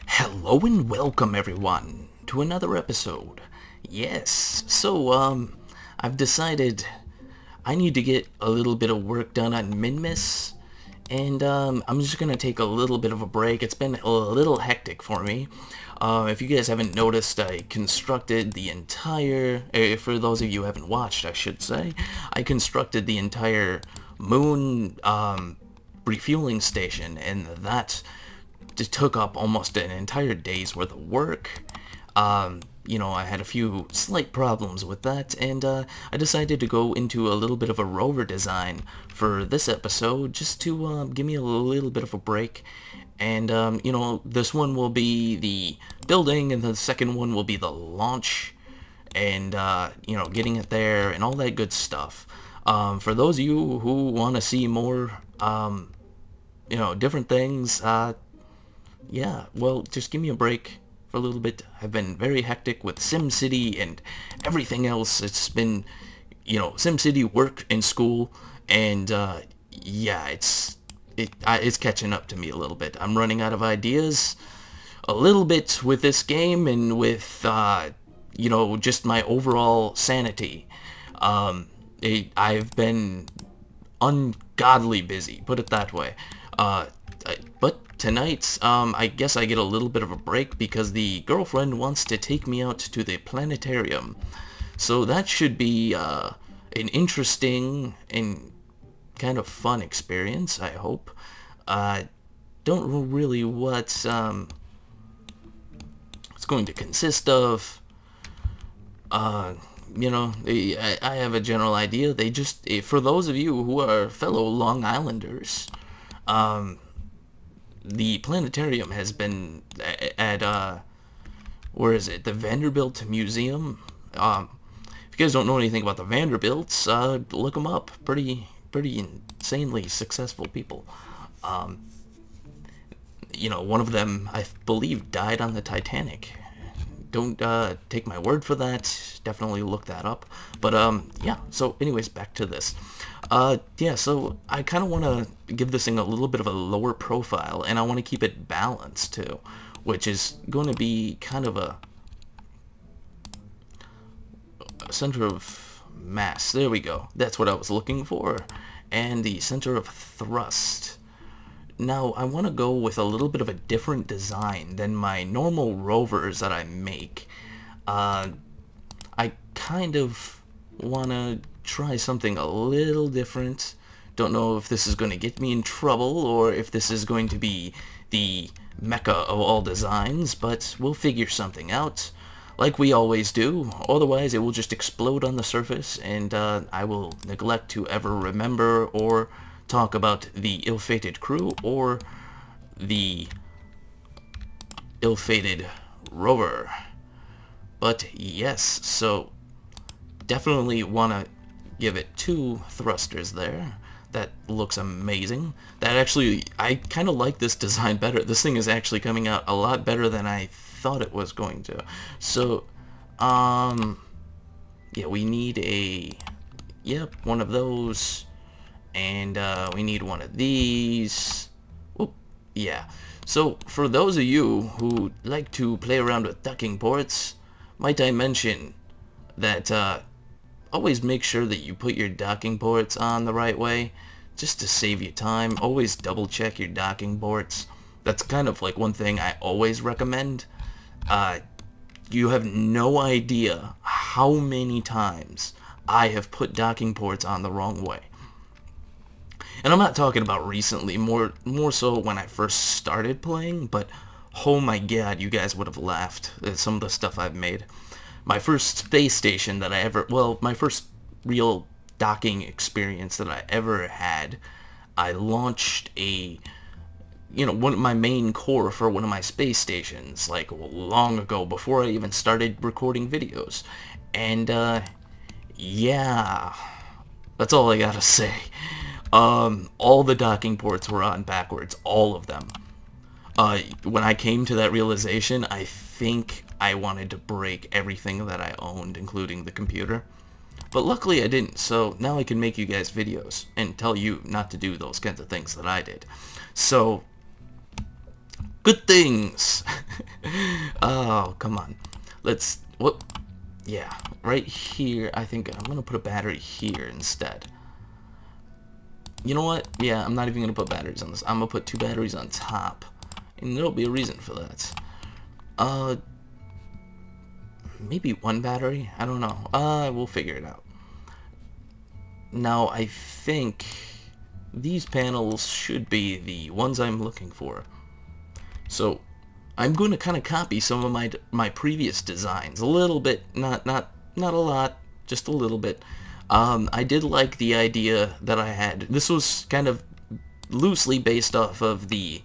Hello and welcome everyone to another episode. Yes, so I've decided I need to get a little bit of work done on Minmus, and I'm just gonna take a little bit of a break. It's been a little hectic for me. If you guys haven't noticed, I constructed the entire, for those of you who haven't watched, I should say, I constructed the entire moon refueling station, and that just took up almost an entire day's worth of work. You know, I had a few slight problems with that, and I decided to go into a little bit of a rover design for this episode, just to give me a little bit of a break. And, you know, this one will be the building, and the second one will be the launch, and, you know, getting it there, and all that good stuff. For those of you who want to see more, you know, different things, yeah, well, just give me a break for a little bit. I've been very hectic with SimCity and everything else. It's been, you know, SimCity, work, and school, and yeah, it's catching up to me a little bit. I'm running out of ideas a little bit with this game, and with you know, just my overall sanity. I've been ungodly busy, put it that way. But tonight, I guess I get a little bit of a break because the girlfriend wants to take me out to the planetarium. So that should be an interesting and kind of fun experience, I hope. Don't know really what it's going to consist of. You know, I have a general idea. They just, for those of you who are fellow Long Islanders, the planetarium has been at, where is it? The Vanderbilt Museum. If you guys don't know anything about the Vanderbilts, look them up. Pretty insanely successful people. You know, one of them, I believe, died on the Titanic. Don't take my word for that. Definitely look that up. But yeah, so anyways, back to this. Yeah, so I kind of want to give this thing a little bit of a lower profile, and I want to keep it balanced too, which is going to be kind of a center of mass. There we go. That's what I was looking for. And the center of thrust. Now, I want to go with a little bit of a different design than my normal rovers that I make. I kind of want to try something a little different. Don't know if this is going to get me in trouble or if this is going to be the mecca of all designs, but we'll figure something out, like we always do. Otherwise, it will just explode on the surface, and I will neglect to ever remember or talk about the ill-fated crew or the ill-fated rover. But yes, so definitely want to give it 2 thrusters there. That looks amazing. That actually, I kind of like this design better. This thing is actually coming out a lot better than I thought it was going to. So, yeah, we need a, yep, one of those. And we need one of these. Oop, yeah. So for those of you who like to play around with docking ports, might I mention that always make sure that you put your docking ports on the right way, just to save you time. Always double check your docking ports. That's kind of like one thing I always recommend. You have no idea how many times I have put docking ports on the wrong way. And I'm not talking about recently, more so when I first started playing, but oh my god, you guys would have laughed at some of the stuff I've made. My first space station that I ever, well, my first real docking experience that I ever had, I launched a, you know, one of my main core for one of my space stations, like long ago, before I even started recording videos. And, yeah, that's all I gotta say. All the docking ports were on backwards, all of them. When I came to that realization, I think I wanted to break everything that I owned, including the computer. But luckily I didn't, so now I can make you guys videos and tell you not to do those kinds of things that I did. So, good things! Oh, come on. Let's, what? Yeah, right here, I think I'm gonna put a battery here instead. You know what? Yeah, I'm not even gonna put batteries on this. I'm gonna put 2 batteries on top. And there'll be a reason for that. Maybe 1 battery? I don't know. We'll figure it out. Now, I think these panels should be the ones I'm looking for. So, I'm going to kind of copy some of my previous designs. A little bit, not a lot, just a little bit. I did like the idea that I had. This was kind of loosely based off of the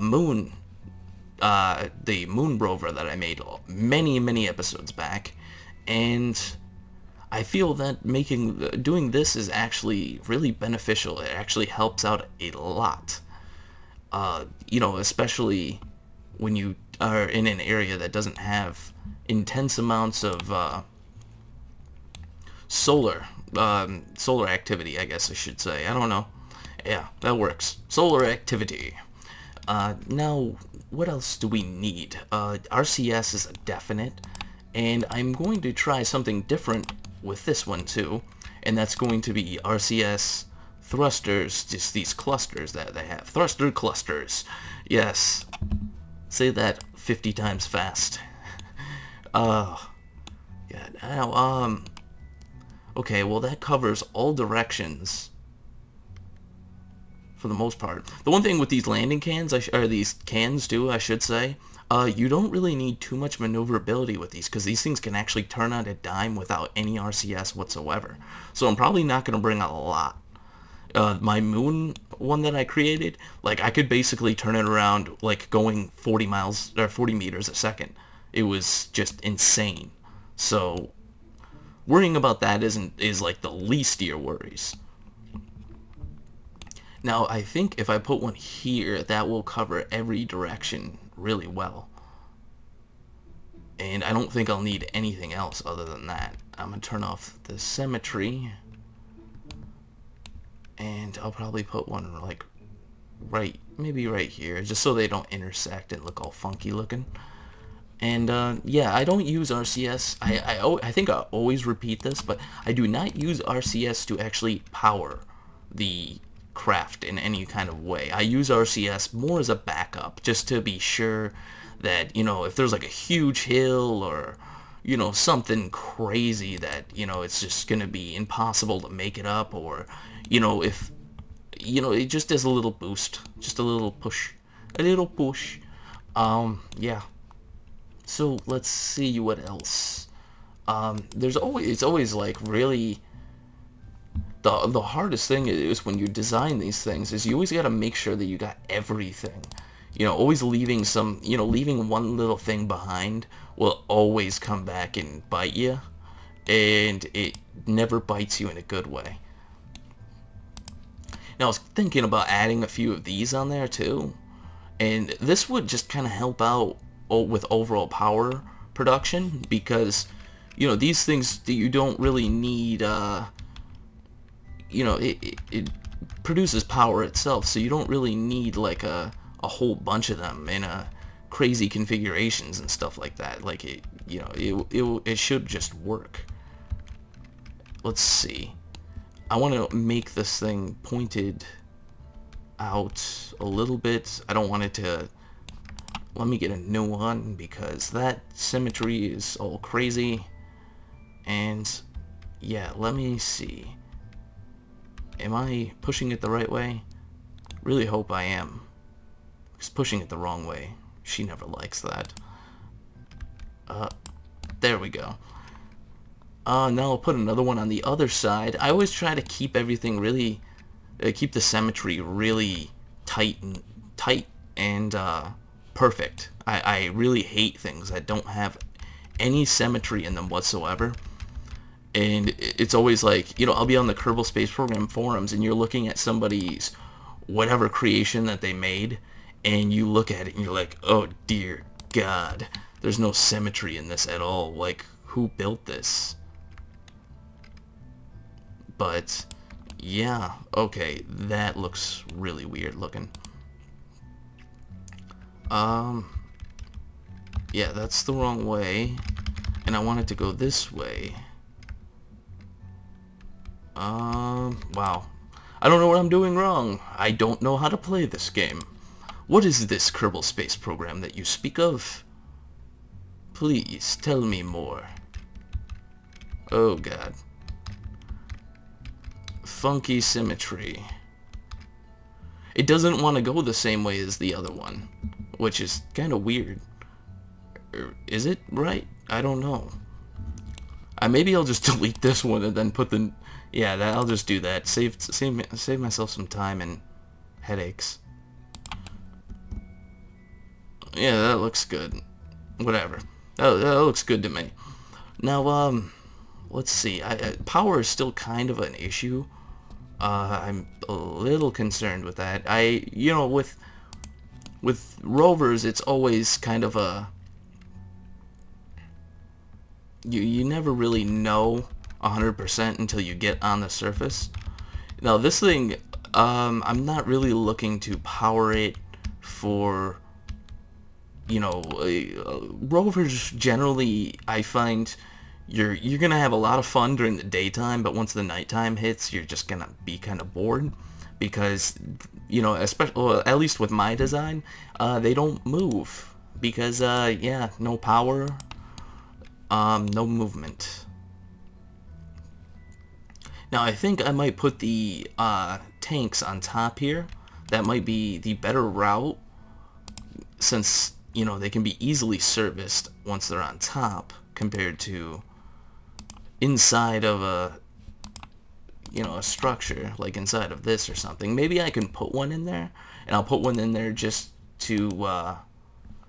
moon rover that I made many episodes back, and I feel that doing this is actually really beneficial. It actually helps out a lot. You know, especially when you are in an area that doesn't have intense amounts of solar activity, I guess I should say. I don't know. Yeah, that works. Solar activity. Now, what else do we need? RCS is a definite, and I'm going to try something different with this one too, and that's going to be RCS thrusters, just these clusters that they have. Thruster clusters. Yes. Say that 50 times fast. Oh, yeah. Now, okay, well that covers all directions for the most part. The one thing with these landing cans, or these cans too, I should say, you don't really need too much maneuverability with these, because these things can actually turn on a dime without any RCS whatsoever. So I'm probably not going to bring a lot. My moon one that I created, like, I could basically turn it around like going 40 miles or 40 meters a second. It was just insane. So worrying about that is like the least of your worries. Now, I think if I put one here, that will cover every direction really well. And I don't think I'll need anything else other than that. I'm going to turn off the symmetry. And I'll probably put one, like, maybe right here, just so they don't intersect and look all funky looking. And, yeah, I don't use RCS. I think I always repeat this, but I do not use RCS to actually power the craft in any kind of way. I use RCS more as a backup, just to be sure that, you know, if there's like a huge hill or, you know, something crazy that, you know, it's just gonna be impossible to make it up, or, you know, if, you know, it just does a little boost, just a little push, yeah. So let's see what else. It's always like really, the hardest thing is when you design these things is you always got to make sure that you got everything. You know, always leaving some, you know, leaving one little thing behind will always come back and bite you, and it never bites you in a good way. Now, I was thinking about adding a few of these on there too, and this would just kind of help out with overall power production, because, you know, these things that you don't really need, you know, it produces power itself, so you don't really need like a whole bunch of them in crazy configurations and stuff like that. Like, it, you know, it should just work. Let's see. I want to make this thing pointed out a little bit. I don't want it to, let me get a new one, because that symmetry is all crazy. And yeah, let me see. Am I pushing it the right way? Really hope I am. Because pushing it the wrong way, she never likes that. There we go. Now I'll put another one on the other side. I always try to keep everything really, keep the symmetry really tight and perfect. I really hate things that don't have any symmetry in them whatsoever. And it's always like, you know, I'll be on the Kerbal Space Program forums, and you're looking at somebody's whatever creation that they made, and you look at it and you're like, oh dear God, there's no symmetry in this at all. Like, who built this? But yeah, okay, that looks really weird looking. Yeah, that's the wrong way. And I want it to go this way. Wow. I don't know what I'm doing wrong. I don't know how to play this game. What is this Kerbal Space Program that you speak of? Please, tell me more. Oh god. Funky symmetry. It doesn't want to go the same way as the other one, which is kind of weird. Is it right? I don't know. Maybe I'll just delete this one and then put the... Yeah, I'll just do that. Save myself some time and headaches. Yeah, that looks good. Whatever. That looks good to me. Now, let's see. Power is still kind of an issue. I'm a little concerned with that. You know, with rovers, it's always kind of a... You never really know 100% until you get on the surface. Now, this thing, I'm not really looking to power it for... You know, rovers generally, I find you're gonna have a lot of fun during the daytime, but once the nighttime hits, you're just gonna be kind of bored because, you know, especially, well, at least with my design, they don't move because, yeah, no power, no movement. Now, I think I might put the tanks on top here. That might be the better route since, you know, they can be easily serviced once they're on top compared to inside of a, you know, a structure like inside of this or something. Maybe I can put one in there, and I'll put one in there just to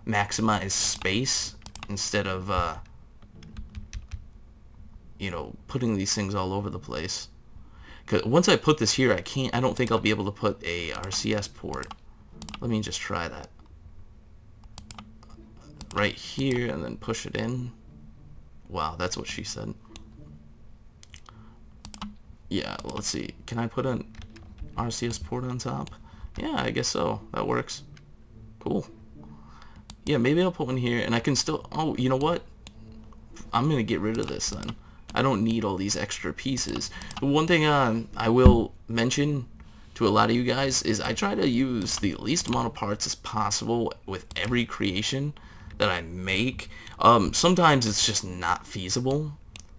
maximize space instead of you know, putting these things all over the place. Because once I put this here, I don't think I'll be able to put a RCS port. Let me just try that. Right here, and then push it in. Wow, that's what she said. Yeah, well, let's see. Can I put an RCS port on top? Yeah, I guess so. That works. Cool. Yeah, maybe I'll put one here, and I can still... Oh, you know what? I'm going to get rid of this then. I don't need all these extra pieces. One thing I will mention to a lot of you guys is I try to use the least amount of parts as possible with every creation that I make. Sometimes it's just not feasible,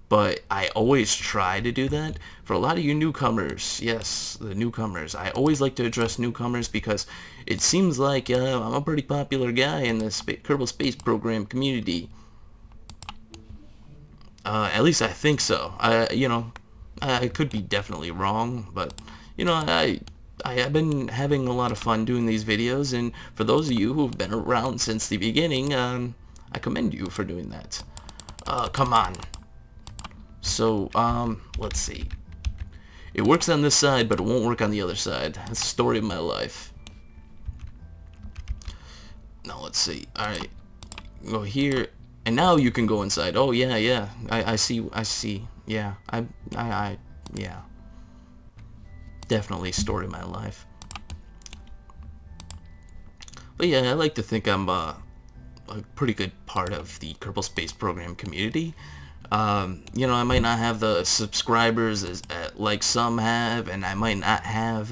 but I always try to do that. For a lot of you newcomers, yes, the newcomers, I always like to address newcomers because it seems like I'm a pretty popular guy in the Kerbal Space Program community. At least I think so. You know, I could be definitely wrong, but, you know, I have been having a lot of fun doing these videos, and for those of you who've been around since the beginning, I commend you for doing that. Come on. So, let's see. It works on this side, but it won't work on the other side. That's the story of my life. Now, let's see. Alright. Go here. And now you can go inside. Oh, yeah, yeah. I see. Yeah. Yeah. Definitely story of my life. But yeah, I like to think I'm a pretty good part of the Kerbal Space Program community. You know, I might not have the subscribers like some have, and I might not have,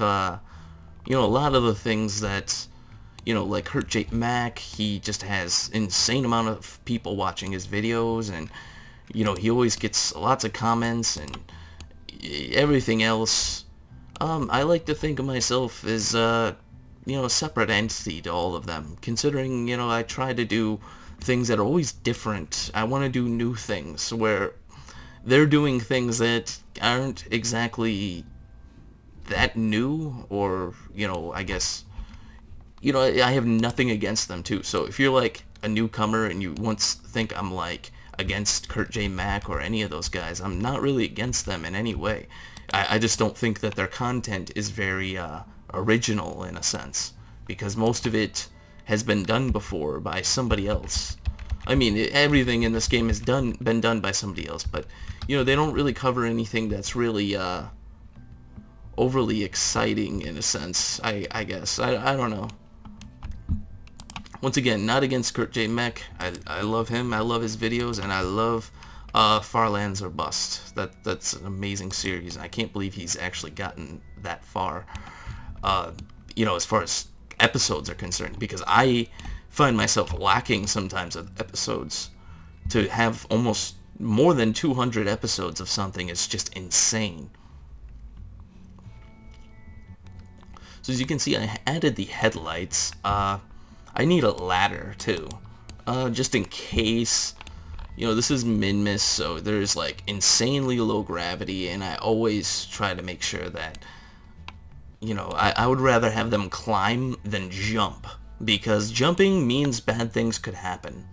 you know, a lot of the things that, you know, like Jebidiah, he just has insane amount of people watching his videos, and, you know, he always gets lots of comments and everything else. I like to think of myself as, you know, a separate entity to all of them, considering, you know, I try to do things that are always different. I want to do new things where they're doing things that aren't exactly that new, or, you know, I guess, you know, I have nothing against them too. So if you're like a newcomer and you once think I'm like against Jebidiah or any of those guys, I'm not really against them in any way. I just don't think that their content is very original in a sense, because most of it has been done before by somebody else. I mean, everything in this game has been done by somebody else, but, you know, they don't really cover anything that's really overly exciting in a sense, I guess. I don't know. Once again, not against Kurt J. Mech. I love him. I love his videos, and I love Far Lands or Bust. That's an amazing series, and I can't believe he's actually gotten that far. You know, as far as episodes are concerned, because I find myself lacking sometimes with episodes. To have almost more than 200 episodes of something is just insane. So as you can see, I added the headlights. I need a ladder too, just in case. You know, this is Minmus, so there's like insanely low gravity, and I always try to make sure that, you know, I would rather have them climb than jump, because jumping means bad things could happen.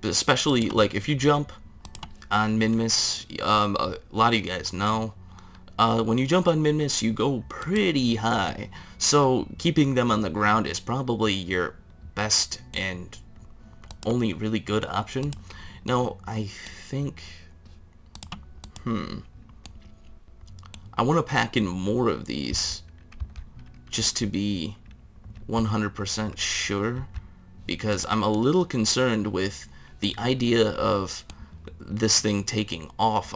Especially like if you jump on Minmus, a lot of you guys know, when you jump on Minmus, you go pretty high. So keeping them on the ground is probably your best and only really good option. Now, I think, I want to pack in more of these just to be 100% sure, because I'm a little concerned with the idea of this thing taking off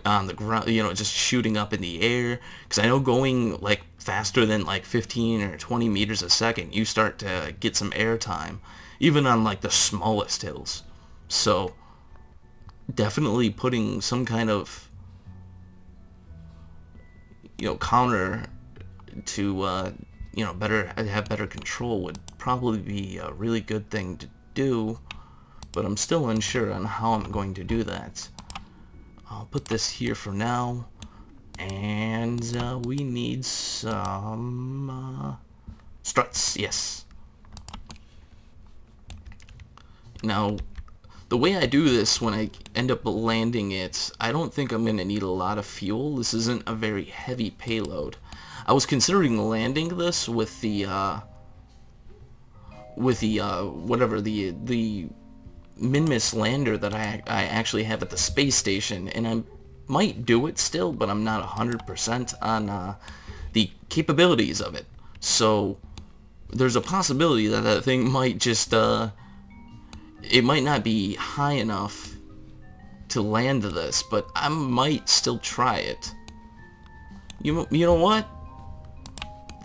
on the ground, you know, just shooting up in the air. Because I know going like faster than like 15 or 20 meters a second, you start to get some air time, even on like the smallest hills. So definitely putting some kind of, you know, counter to you know, have better control would probably be a really good thing to do, but I'm still unsure on how I'm going to do that. I'll put this here for now, and we need some struts. Yes. Now, the way I do this when I end up landing it, I don't think I'm going to need a lot of fuel. This isn't a very heavy payload. I was considering landing this with the whatever, the Minmus lander that I actually have at the space station, and I might do it still, but I'm not 100% on the capabilities of it. So there's a possibility that that thing might just it might not be high enough to land this, but I might still try it. You know what?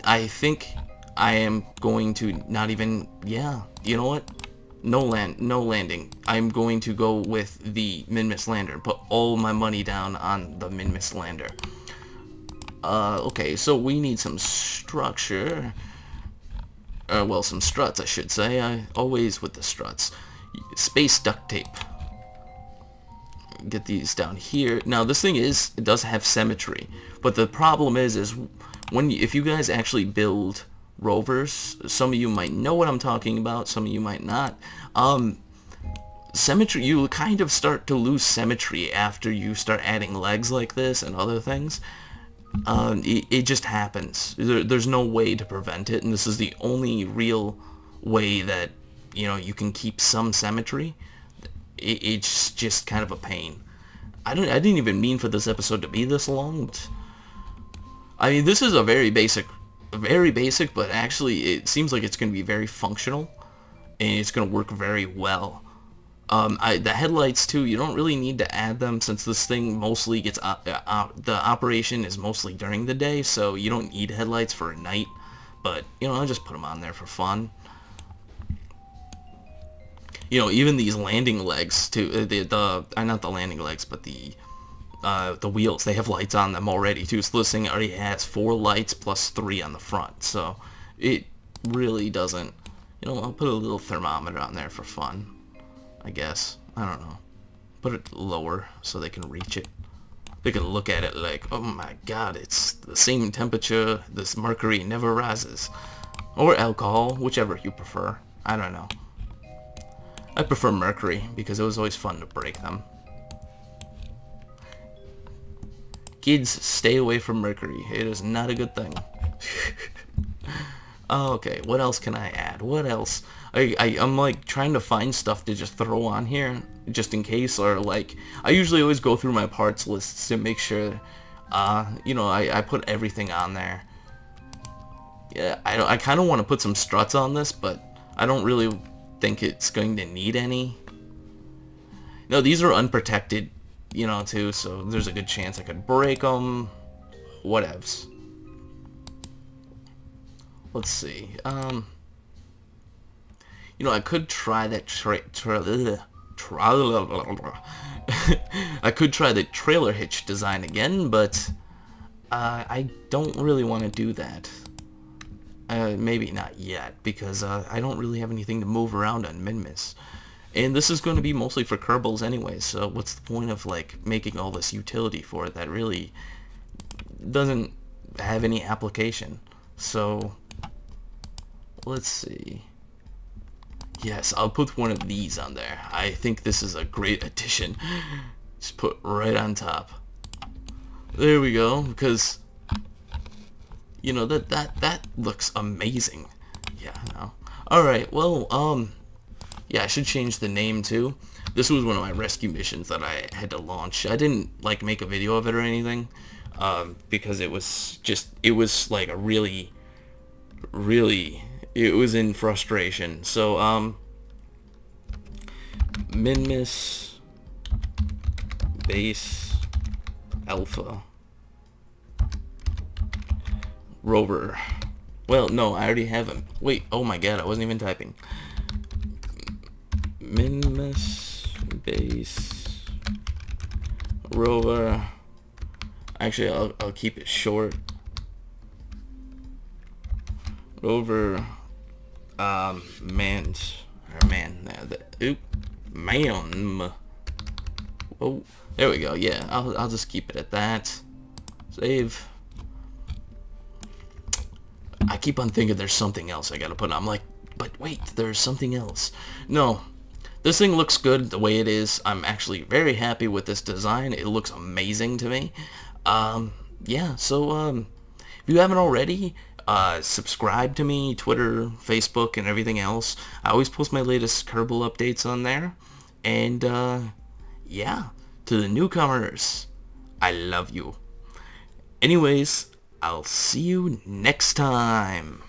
I think I am going to not even, yeah, you know what? No landing. I'm going to go with the Minmus lander and put all my money down on the Minmus lander. Okay, so we need some structure. Well, some struts, I should say. Always with the struts. Space duct tape. Get these down here. Now, this thing it does have symmetry, but the problem is if you guys actually build rovers, some of you might know what I'm talking about, some of you might not. Symmetry, you kind of start to lose symmetry after you start adding legs like this and other things. It just happens. There's no way to prevent it, and this is the only real way that, you know, you can keep some symmetry. It's just kind of a pain. I didn't even mean for this episode to be this long, but I mean, this is a very basic, but actually it seems like it's going to be very functional, and it's going to work very well. The headlights too, you don't really need to add them, since this thing mostly gets the operation is mostly during the day, so you don't need headlights for a night. But, you know, I'll just put them on there for fun. You know, even these landing legs too, not the landing legs, but the wheels, they have lights on them already too. So this thing already has 4 lights plus 3 on the front, so it really doesn't, you know, I'll put a little thermometer on there for fun, I guess. I don't know. Put it lower so they can reach it. They can look at it like, oh my god, it's the same temperature, this mercury never rises. Or alcohol, whichever you prefer. I don't know. I prefer mercury because it was always fun to break them. Kids, stay away from mercury. It is not a good thing. Okay, what else can I add? What else? I'm like trying to find stuff to just throw on here just in case, or like I usually always go through my parts lists to make sure You know, I put everything on there. Yeah, I kind of want to put some struts on this, but I don't really think it's going to need any. No, these are unprotected, you know, too, so there's a good chance I could break them. Whatevs. Let's see. You know, I could try that I could try the trailer hitch design again, but I don't really want to do that. Maybe not yet, because I don't really have anything to move around on Minmus. And this is going to be mostly for Kerbals anyway, so what's the point of, like, making all this utility for it that really doesn't have any application? So, let's see. Yes, I'll put one of these on there. I think this is a great addition. Just put right on top. There we go, because, you know, that looks amazing. Yeah, no. Alright, well, yeah, I should change the name too. This was one of my rescue missions that I had to launch. I didn't like make a video of it or anything, because it was like a really, it was in frustration. So, Minmus Base Alpha Rover. Well, no, I already have him. Wait, oh my god, I wasn't even typing. Minmus Base Rover. Actually, I'll keep it short. Rover. Man. Oh, there we go. Yeah, I'll just keep it at that. Save. I keep on thinking there's something else I gotta put on. I'm like, but wait, there's something else. No. This thing looks good the way it is. I'm actually very happy with this design. It looks amazing to me. Yeah, so, if you haven't already, subscribe to me, Twitter, Facebook, and everything else. I always post my latest Kerbal updates on there. And, yeah, to the newcomers, I love you. Anyways, I'll see you next time.